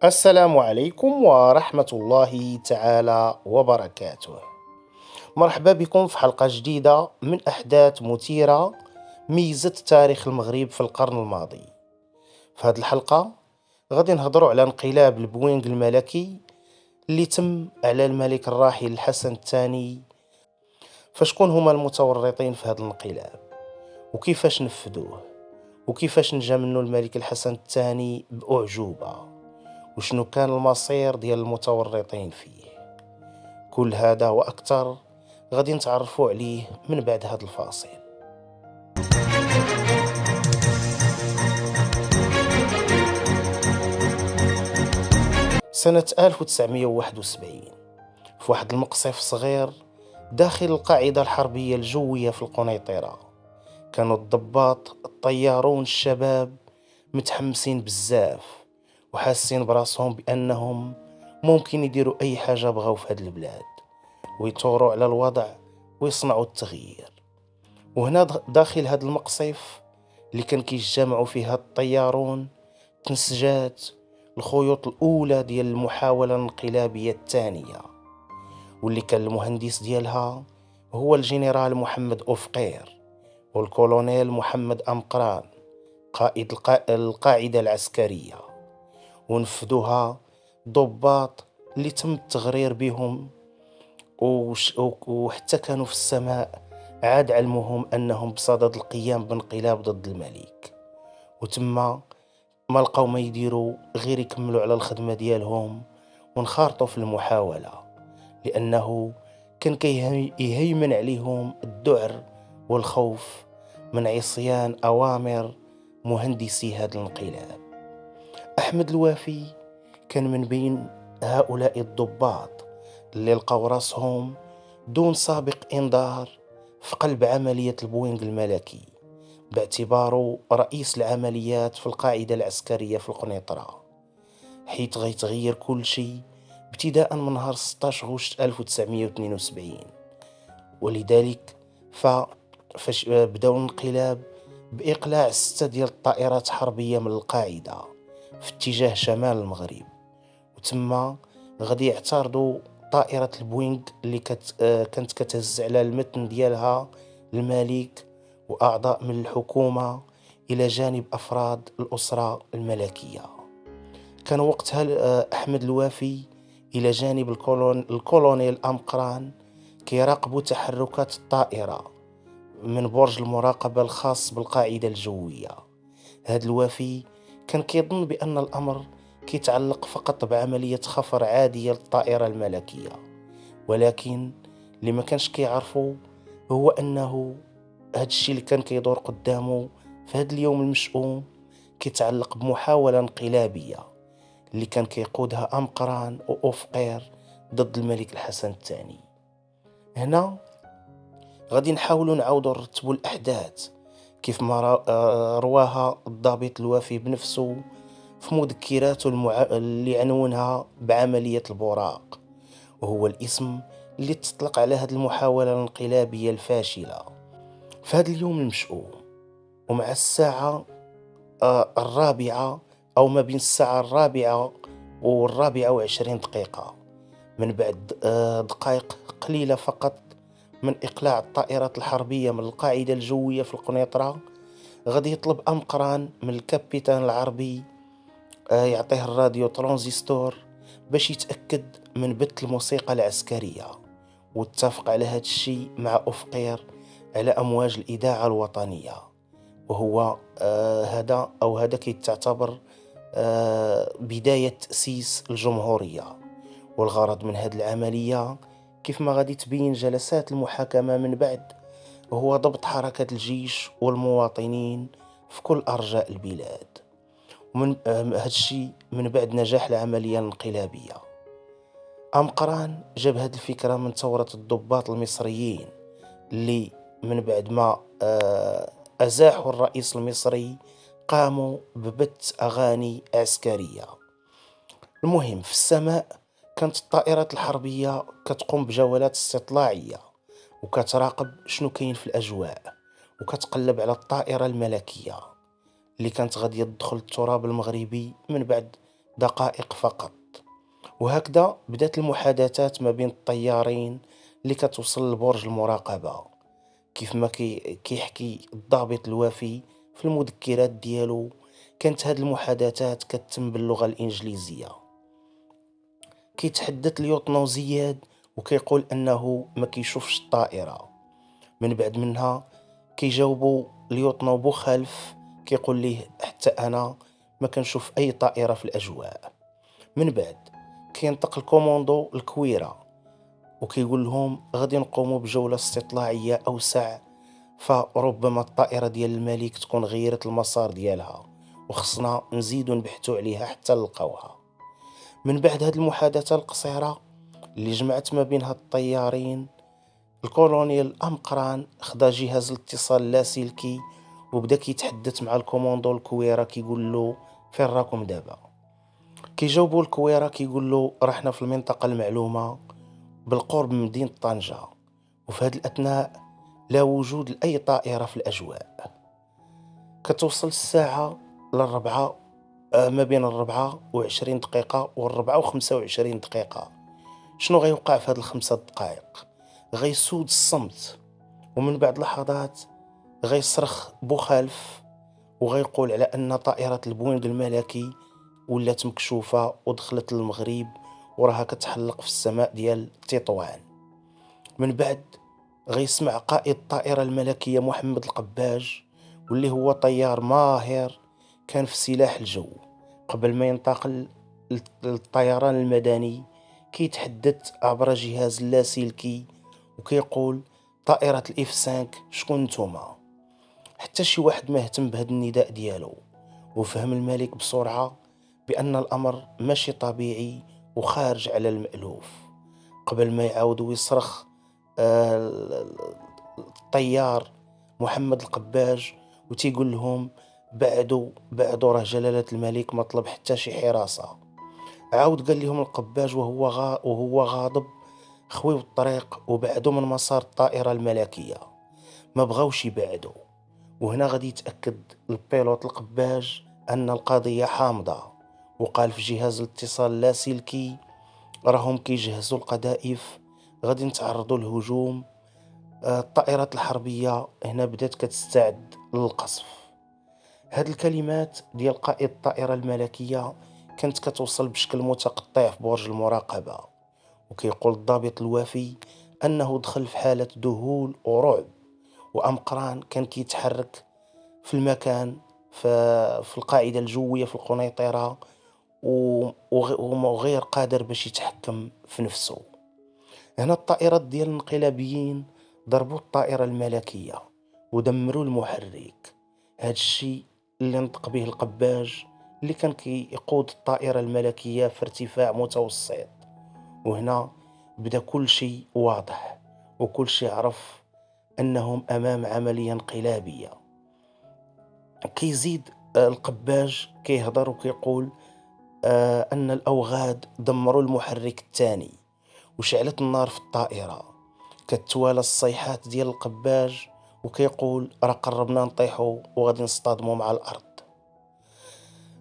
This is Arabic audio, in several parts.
السلام عليكم ورحمة الله تعالى وبركاته. مرحبا بكم في حلقة جديدة من أحداث مثيرة ميزت تاريخ المغرب في القرن الماضي. في هذه الحلقة غادي نهضروا على انقلاب البوينغ الملكي اللي تم على الملك الراحل الحسن الثاني. فشكون هما المتورطين في هذا الانقلاب وكيفاش نفذوه وكيفاش نجا منه الملك الحسن الثاني بأعجوبة، وشنو كان المصير ديال المتورطين فيه. كل هذا وأكثر غادي نتعرفوا عليه من بعد هذا الفاصل. سنة 1971 في واحد المقصف صغير داخل القاعدة الحربية الجوية في القنيطرة، كانوا الضباط الطيارون الشباب متحمسين بزاف وحاسين براسهم بأنهم ممكن يديروا أي حاجة بغاو في هذه البلاد ويطوروا على الوضع ويصنعوا التغيير. وهنا داخل هذا المقصف اللي كان كيجتمعوا فيه هاد الطيارون تنسجات الخيوط الأولى ديال المحاولة الانقلابية الثانية، واللي كان المهندس ديالها هو الجنرال محمد أوفقير والكولونيل محمد أمقران قائد القاعدة العسكرية. ونفذوها ضباط اللي تم التغرير بهم وحتى كانوا في السماء عاد علمهم أنهم بصدد القيام بانقلاب ضد الملك، وتما ما لقاو ما يديروا غير يكملوا على الخدمة ديالهم ونخارطوا في المحاولة، لأنه كان يهيمن عليهم الذعر والخوف من عصيان أوامر مهندسي هذا الانقلاب. أحمد الوافي كان من بين هؤلاء الضباط اللي لقاو راسهم دون سابق إنذار في قلب عملية البوينغ الملكي، باعتباره رئيس العمليات في القاعدة العسكرية في القنيطرة، حيث غيتغير كل شيء ابتداء من نهار 16 غشت 1972. ولذلك فاش بداو الانقلاب بإقلاع 6 ديال الطائرات حربية من القاعدة في اتجاه شمال المغرب، وتما غادي يعترضوا طائرة البوينغ اللي كانت كتهز على المتن ديالها الملك وأعضاء من الحكومة إلى جانب أفراد الأسرة الملكية. كان وقتها أحمد الوافي إلى جانب الكولونيل أمقران كيراقبوا تحركات الطائرة من برج المراقبة الخاص بالقاعدة الجوية. هذا الوافي كان كيظن بأن الأمر كيتعلق فقط بعملية خفر عادية للطائرة الملكية، ولكن اللي ما كانش كيعرفوا هو أنه هذا الشيء اللي كان كيدور قدامه في هذا اليوم المشؤوم كيتعلق بمحاولة انقلابية اللي كان كيقودها أمقران وأوفقير ضد الملك الحسن الثاني. هنا غادي نحاولوا نعاودوا نرتبوا الأحداث كيف ما رواها الضابط الوافي بنفسه في مذكراته اللي عنونها بعملية البراق، وهو الاسم اللي تطلق على هذه المحاولة الانقلابية الفاشلة في هذا اليوم المشؤوم. ومع الساعة الرابعة أو ما بين الساعة الرابعة والرابعة وعشرين دقيقة من بعد دقائق قليلة فقط من إقلاع الطائرات الحربية من القاعدة الجوية في القنيطرة، غادي يطلب أمقران من الكابيتان العربي يعطيه الراديو ترانزستور باش يتأكد من بث الموسيقى العسكرية، واتفق على هذا الشيء مع أفقير على أمواج الإذاعة الوطنية. وهو هذا كيتعتبر بداية تأسيس الجمهورية. والغرض من هذه العملية كيف ما غادي تبين جلسات المحاكمة من بعد هو ضبط حركة الجيش والمواطنين في كل أرجاء البلاد. ومن هذا الشيء من بعد نجاح العملية الانقلابية، أمقران جاب هذه الفكرة من ثورة الضباط المصريين اللي من بعد ما أزاحوا الرئيس المصري قاموا ببث أغاني عسكرية. المهم في السماء كانت الطائرات الحربية كتقوم بجولات استطلاعية وكتراقب شنو كاين في الأجواء، وكتقلب على الطائرة الملكية اللي كانت غادية تدخل التراب المغربي من بعد دقائق فقط. وهكذا بدات المحادثات ما بين الطيارين اللي كتوصل لبرج المراقبة. كيف ما كيحكي الضابط الوفي في المذكرات ديالو، كانت هاد المحادثات كتتم باللغة الإنجليزية. كيتحدث ليوطنو زياد وكيقول أنه ما كيشوفش الطائرة. من بعد منها كيجاوبوا ليوطنو بوخالف، كيقول ليه حتى أنا ما كنشوف أي طائرة في الأجواء. من بعد كينطق الكوموندو الكويرة وكيقول لهم غادي نقوموا بجولة استطلاعية أوسع، فربما الطائرة ديال الملك تكون غيرت المسار ديالها وخصنا نزيدو نبحثوا عليها حتى نلقاوها. من بعد هاد المحادثة القصيرة اللي جمعت ما بين هاد الطيارين، الكولونيل أمقران خدا جهاز الاتصال اللاسلكي وبدا كيتحدث مع الكوموندو الكويرة، كيقول له فين راكم دابا؟ كيجاوبوا الكويرة كيقول له رحنا في المنطقة المعلومة بالقرب من مدينة طنجة، وفي هذا الأثناء لا وجود لأي طائرة في الأجواء. كتوصل الساعة للربعة، ما بين 24 دقيقة و4 و25 دقيقة. شنو غيوقع في هاد ال5 دقائق؟ غيسود الصمت، ومن بعد لحظات غيصرخ بوخالف وغيقول على أن طائرة البوينغ الملكي ولات مكشوفة ودخلت للمغرب وراها كتحلق في السماء ديال تطوان. من بعد غيسمع قائد الطائرة الملكية محمد القباج، واللي هو طيار ماهر كان في سلاح الجو قبل ما ينتقل للطيران المدني، كيتحدث عبر جهاز اللاسلكي وكيقول طائرة الاف 5 شكون نتوما؟ حتى شي واحد ما اهتم بهذا النداء ديالو، وفهم الملك بسرعة بأن الأمر ماشي طبيعي وخارج على المألوف. قبل ما يعاود يصرخ الطيار محمد القباج وتيقول لهم بعدوا راه جلالة الملك ما طلب حتى شي حراسة. عاود قال لهم القباج وهو غاضب خويو الطريق وبعدوا من مسار الطائرة الملكية، ما بغاوش يبعدوا. وهنا غادي يتأكد البيلوت القباج أن القضية حامضة، وقال في جهاز الاتصال اللاسلكي راهم كيجهزوا القذائف، غادي نتعرضوا للهجوم. الطائرات الحربية هنا بدات كتستعد للقصف. هاد الكلمات ديال قائد الطائرة الملكية كانت كتوصل بشكل متقطع في برج المراقبة، وكيقول الضابط الوفي أنه دخل في حالة ذهول ورعب، وأمقران كان كيتحرك في المكان في القاعدة الجوية في القنيطرة وغير قادر باش يتحكم في نفسه. هنا الطائرات ديال الانقلابيين ضربوا الطائرة الملكية ودمروا المحرك. هاد الشيء اللي نطق به القباج اللي كان كيقود الطائرة الملكية في ارتفاع متوسط. وهنا بدأ كل شيء واضح، وكل شيء عرف أنهم أمام عملية انقلابية. كيزيد القباج كيهضر وكيقول أن الأوغاد دمروا المحرك الثاني وشعلت النار في الطائرة. كتوالى الصيحات ديال القباج وكيقول راه قربنا نطيحوا وغادي نصطدموا مع الأرض.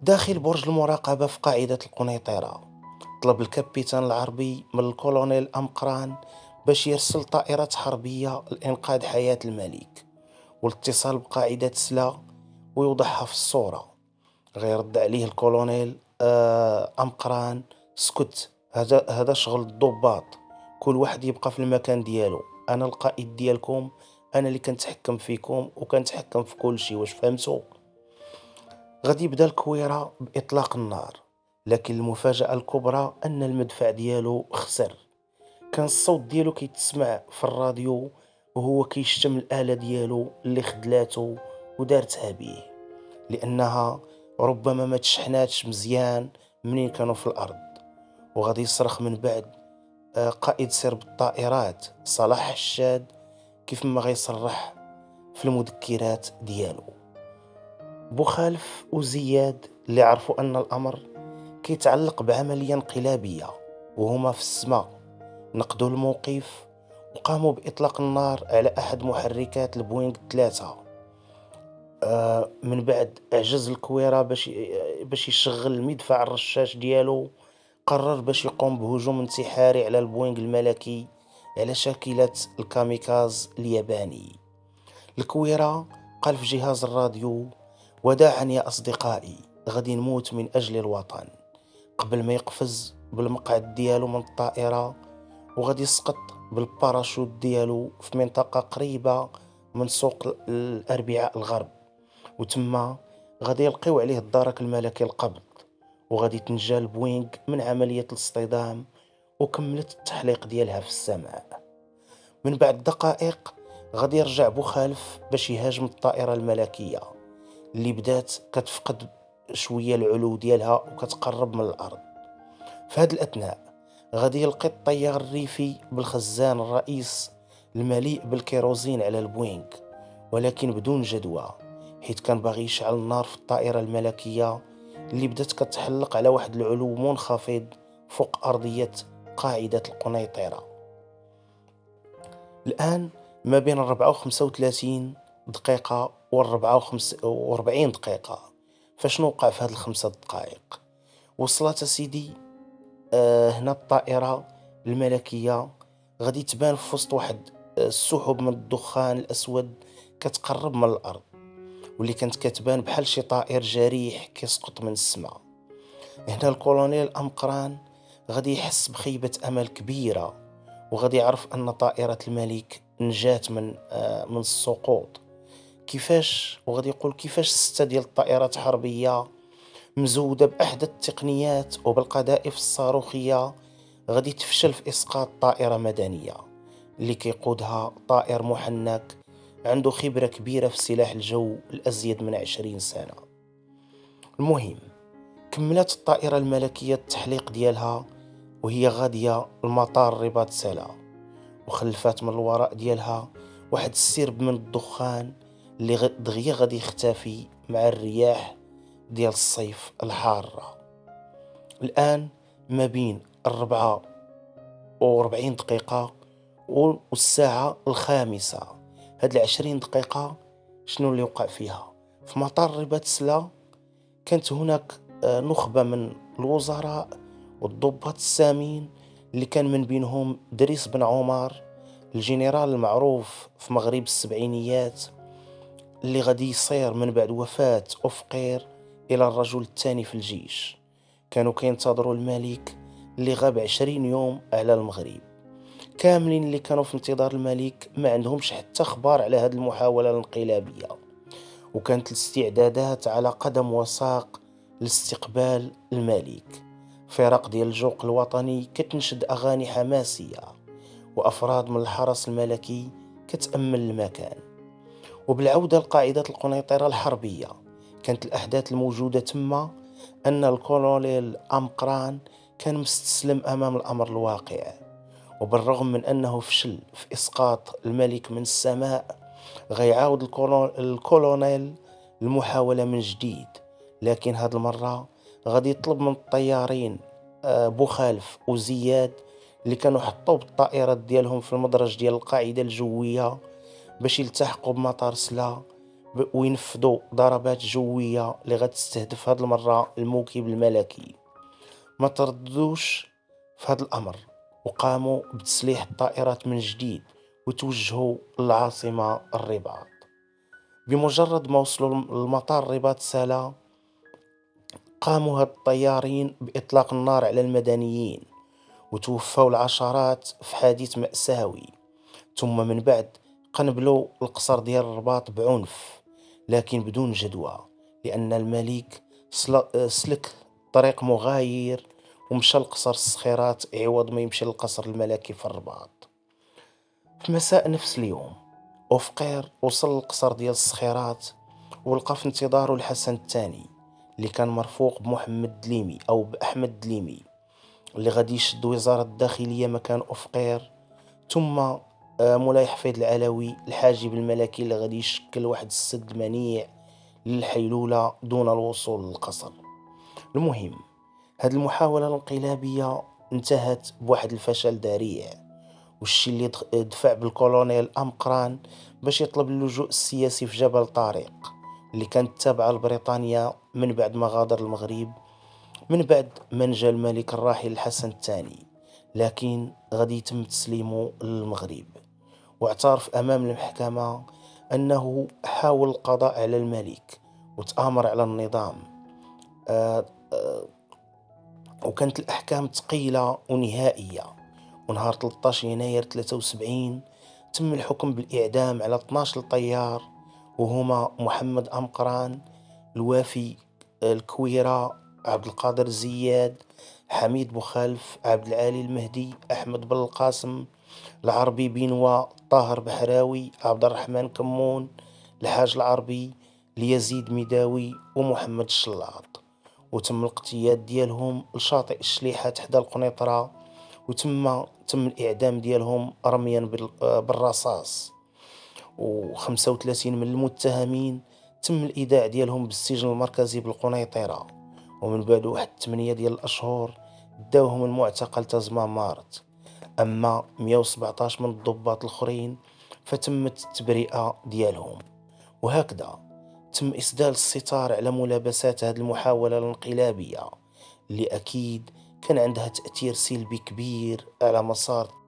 داخل برج المراقبة في قاعدة القنيطرة طلب الكابيتان العربي من الكولونيل أمقران باش يرسل طائرات حربية لإنقاذ حياة الملك والاتصال بقاعدة سلا ويوضحها في الصورة. غير رد عليه الكولونيل أمقران اسكت، هذا شغل الضباط، كل واحد يبقى في المكان ديالو، أنا القائد ديالكم، أنا اللي كنتحكم فيكم وكنتحكم في كل شيء، واش فهمتوا؟ غادي يبدا الكويرة بإطلاق النار، لكن المفاجأة الكبرى أن المدفع ديالو خسر. كان الصوت ديالو كيتسمع في الراديو وهو كيشتم الآلة ديالو اللي خدلاتو ودارتها بيه، لأنها ربما ما تشحناتش مزيان منين كانوا في الأرض. وغادي يصرخ من بعد قائد سرب الطائرات صلاح حشاد كيف ما غيصرح في المذكرات ديالو. بوخالف وزياد اللي عرفوا أن الأمر كيتعلق بعملية انقلابية وهما في السماء نقدوا الموقف وقاموا بإطلاق النار على أحد محركات البوينغ 3. من بعد عجز الكويرة باش يشغل المدفع الرشاش ديالو. قرر باش يقوم بهجوم انتحاري على البوينغ الملكي على شاكلة الكاميكاز الياباني. الكويرة قال في جهاز الراديو: وداعا يا أصدقائي، غادي نموت من أجل الوطن. قبل ما يقفز بالمقعد ديالو من الطائرة وغادي يسقط بالباراشوت ديالو في منطقة قريبة من سوق الأربعاء الغرب، وتما غادي يلقيو عليه الدرك الملكي القبض، وغادي تنجا البوينغ من عملية الاصطدام وكملت التحليق ديالها في السماء. من بعد دقائق غادي يرجع بوخالف باش يهاجم الطائرة الملكية اللي بدات كتفقد شوية العلو ديالها وكتقرب من الأرض. في هذا الأثناء غادي يلقي الطيار الريفي بالخزان الرئيس المليء بالكيروزين على البوينغ، ولكن بدون جدوى، حيث كان باغي يشعل النار في الطائرة الملكية اللي بدات كتحلق على واحد العلو منخفض فوق أرضية قاعدة القنيطرة. الآن ما بين 34 دقيقة و 44 دقيقة. فشنو وقع في هاد الخمسة دقائق؟ وصلت سيدي هنا الطائرة الملكية غادي تبان في وسط واحد السحب من الدخان الأسود كتقرب من الأرض، واللي كانت كتبان بحال شي طائر جريح كيسقط من السماء. هنا الكولونيل أمقران غادي يحس بخيبة أمل كبيرة، وغادي يعرف أن طائرة الملك نجات من السقوط. كيفاش؟ وغادي يقول كيفاش 6 ديال الطائرات حربية مزودة بأحدث التقنيات وبالقذائف الصاروخية غادي تفشل في إسقاط طائرة مدنية اللي كيقودها طائر محنك عنده خبرة كبيرة في سلاح الجو لأزيد من 20 سنة. المهم، كملت الطائرة الملكية التحليق ديالها وهي غادية لمطار رباط سلا، وخلفات من الوراء ديالها واحد السرب من الدخان اللي دغيا غادي يختفي مع الرياح ديال الصيف الحارة. الآن ما بين 44 دقيقة والساعة 5. هاد 20 دقيقة شنو اللي وقع فيها؟ في مطار رباط سلا كانت هناك نخبة من الوزراء والضباط السامين اللي كان من بينهم دريس بن عمر، الجنرال المعروف في مغرب السبعينيات، اللي غادي يصير من بعد وفاة أفقير إلى الرجل الثاني في الجيش. كانوا كينتظروا الملك اللي غاب 20 يوم على المغرب. كاملين اللي كانوا في انتظار الملك ما عندهمش حتى خبر على هذه المحاولة الانقلابية، وكانت الاستعدادات على قدم وساق لاستقبال الملك. فرق ديال الجوق الوطني كتنشد أغاني حماسية، وأفراد من الحرس الملكي كتأمن المكان. وبالعودة لقاعدة القنيطرة الحربية كانت الأحداث الموجودة تما أن الكولونيل أمقران كان مستسلم أمام الأمر الواقع، وبالرغم من أنه فشل في إسقاط الملك من السماء غيعاود الكولونيل المحاولة من جديد، لكن هذه المرة غادي يطلب من الطيارين بوخالف وزياد اللي كانوا حطوا بالطائرات ديالهم في المدرج ديال القاعدة الجوية باش يلتحقوا بمطار سلا وينفذوا ضربات جوية اللي غتستهدف هذه المرة الموكب الملكي. ما ترددوش في هذا الأمر، وقاموا بتسليح الطائرات من جديد وتوجهوا للعاصمة الرباط. بمجرد ما وصلوا لمطار رباط سلا قاموا هاد الطيارين بإطلاق النار على المدنيين، وتوفوا العشرات في حادث مأساوي. ثم من بعد قنبلوا القصر ديال الرباط بعنف لكن بدون جدوى، لأن الملك سلك طريق مغاير ومشى لقصر الصخيرات عوض ما يمشي للقصر الملكي في الرباط. في مساء نفس اليوم أفقير وصل للقصر ديال الصخيرات ولقى في انتظاره الحسن الثاني اللي كان مرفوق بمحمد دليمي أو بأحمد دليمي اللي غادي يشد وزارة الداخلية مكان أفقير، ثم مولاي حفيظ العلوي الحاجب الملكي اللي غادي يشكل واحد السد المنيع للحيلولة دون الوصول للقصر. المهم، هذه المحاولة الانقلابية انتهت بواحد الفشل ذريع، والشي اللي دفع بالكولونيل أمقران باش يطلب اللجوء السياسي في جبل طارق اللي كانت تابعة لبريطانيا من بعد ما غادر المغرب، من بعد ما نجا الملك الراحل الحسن الثاني، لكن غادي يتم تسليمه للمغرب. واعترف أمام المحكمة أنه حاول القضاء على الملك وتآمر على النظام. آه، آه، وكانت الأحكام ثقيلة ونهائية. ونهار 13 يناير 73 تم الحكم بالإعدام على 12 طيار، وهما محمد أمقران، الوافي الكويرة، عبد القادر الزياد، حميد بوخلف، عبد العالي المهدي، أحمد بن القاسم، العربي بنوا، طاهر بحراوي، عبد الرحمن كمون، الحاج العربي، ليزيد ميداوي، ومحمد الشلاط. وتم الاقتياد ديالهم لشاطئ الشليحة حدا القنيطرة، تم الإعدام ديالهم رميا بالرصاص. و35 من المتهمين تم الإيداع ديالهم بالسجن المركزي بالقنيطرة، ومن بعد واحد 8 ديال الأشهر داوهم المعتقل تزمامارت. أما 117 من الضباط الآخرين فتمت التبرئة ديالهم. وهكذا تم إسدال الستار على ملابسات هذه المحاولة الانقلابية، اللي أكيد كان عندها تأثير سلبي كبير على مسار